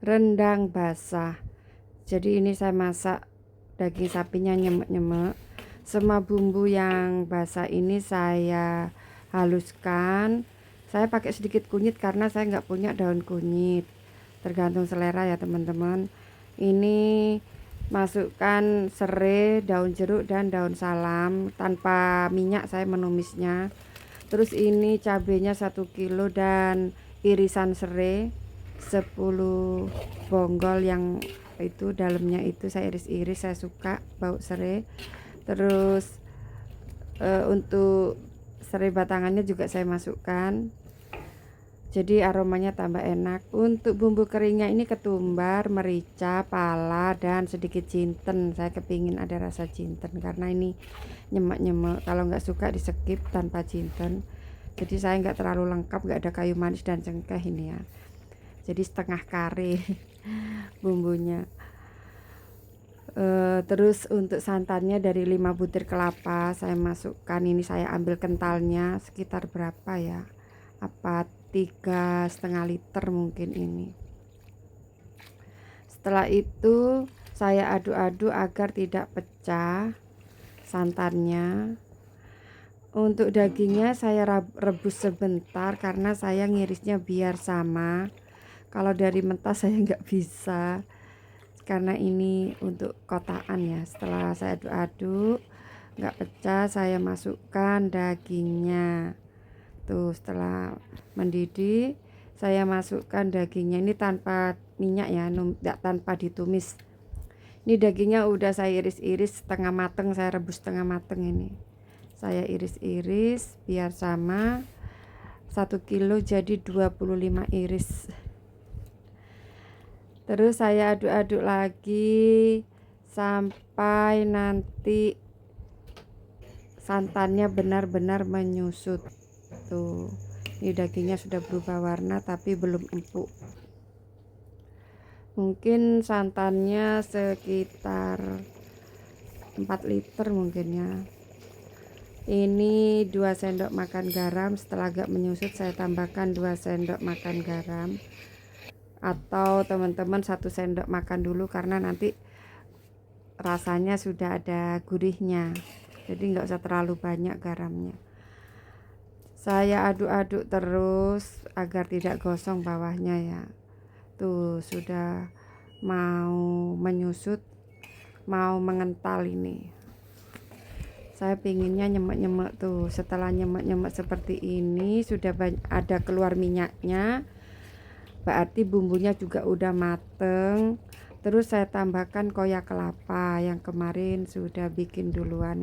Rendang basah. Jadi ini saya masak daging sapinya nyemek-nyemek. Semua bumbu yang basah ini saya haluskan. Saya pakai sedikit kunyit karena saya nggak punya daun kunyit. Tergantung selera ya teman-teman. Ini masukkan serai, daun jeruk dan daun salam. Tanpa minyak saya menumisnya. Terus ini cabenya 1 kilo dan irisan serai 10 bonggol yang itu dalamnya itu saya iris-iris, saya suka bau serai. Terus untuk serai batangannya juga saya masukkan, jadi aromanya tambah enak. Untuk bumbu keringnya ini ketumbar, merica, pala, dan sedikit jinten. Saya kepingin ada rasa jinten karena ini nyemek-nyemek. Kalau nggak suka di skip tanpa jinten. Jadi saya nggak terlalu lengkap, nggak ada kayu manis dan cengkeh ini ya. Jadi setengah kare bumbunya. Terus untuk santannya dari 5 butir kelapa saya masukkan. Ini saya ambil kentalnya sekitar berapa ya, apa 3,5 liter mungkin ini. Setelah itu saya aduk-aduk agar tidak pecah santannya. Untuk dagingnya saya rebus sebentar karena saya ngirisnya biar sama. Kalau dari mentah saya nggak bisa karena ini untuk kotaan ya. Setelah saya aduk-aduk nggak pecah, saya masukkan dagingnya. Tuh setelah mendidih saya masukkan dagingnya. Ini tanpa minyak ya, tidak tanpa ditumis. Ini dagingnya udah saya iris-iris setengah mateng, saya rebus setengah mateng ini. Saya iris-iris biar sama. 1 kilo jadi 25 iris. Terus saya aduk-aduk lagi sampai nanti santannya benar-benar menyusut. Tuh, ini dagingnya sudah berubah warna tapi belum empuk. Mungkin santannya sekitar 4 liter mungkin ya. Ini 2 sendok makan garam. Setelah agak menyusut saya tambahkan 2 sendok makan garam, atau teman-teman 1 sendok makan dulu karena nanti rasanya sudah ada gurihnya, jadi nggak usah terlalu banyak garamnya. Saya aduk-aduk terus agar tidak gosong bawahnya ya. Tuh sudah mau menyusut, mau mengental ini. Saya pinginnya nyemek-nyemek tuh. Setelah nyemek-nyemek seperti ini sudah ada keluar minyaknya, berarti bumbunya juga udah mateng. Terus saya tambahkan koyak kelapa yang kemarin sudah bikin duluan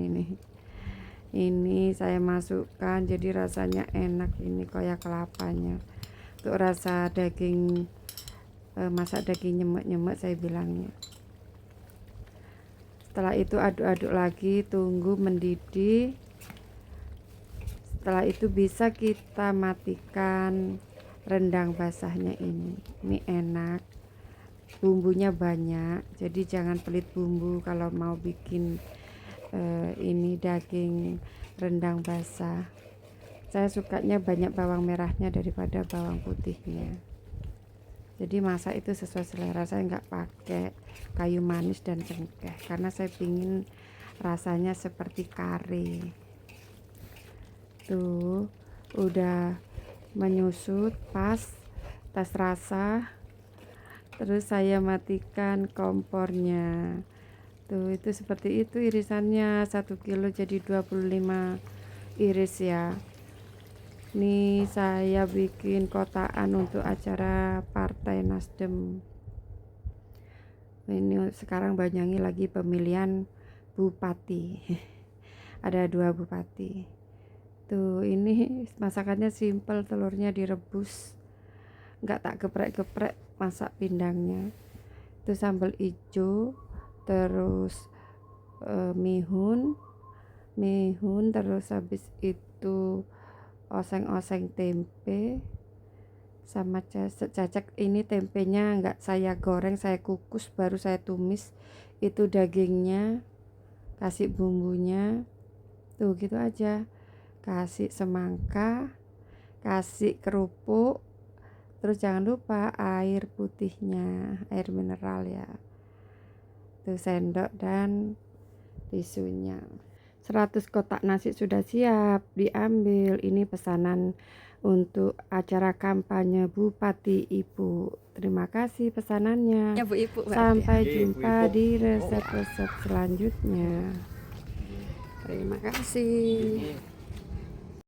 ini saya masukkan, jadi rasanya enak ini koyak kelapanya. Untuk rasa daging masak daging nyemek-nyemek saya bilangnya. Setelah itu aduk-aduk lagi, tunggu mendidih. Setelah itu bisa kita matikan rendang basahnya ini enak, bumbunya banyak, jadi jangan pelit bumbu kalau mau bikin ini daging rendang basah. Saya sukanya banyak bawang merahnya daripada bawang putihnya, jadi masak itu sesuai selera. Saya nggak pakai kayu manis dan cengkeh karena saya pingin rasanya seperti kare. Tuh udah menyusut pas, tes rasa. Terus saya matikan kompornya. Tuh itu seperti itu irisannya. 1 kilo jadi 25 iris ya. Ini saya bikin kotaan untuk acara Partai Nasdem. Ini sekarang Banyuwangi lagi pemilihan bupati. Ada 2 bupati. Tuh ini masakannya simple, telurnya direbus, nggak tak geprek-geprek, masak pindangnya. Itu sambal hijau, terus mihun, terus habis itu oseng-oseng tempe sama cacak. Ini tempenya nggak saya goreng, saya kukus baru saya tumis. Itu dagingnya, kasih bumbunya. Tuh gitu aja. Kasih semangka, kasih kerupuk, Terus jangan lupa air putihnya, air mineral ya. Tuh sendok dan tisunya. 100 kotak nasi sudah siap diambil. Ini pesanan untuk acara kampanye Bupati Ibu. Terima kasih pesanannya. Ya Bu Ibu. Sampai Iya, jumpa ibu-ibu. di resep-resep selanjutnya. Terima kasih. Ini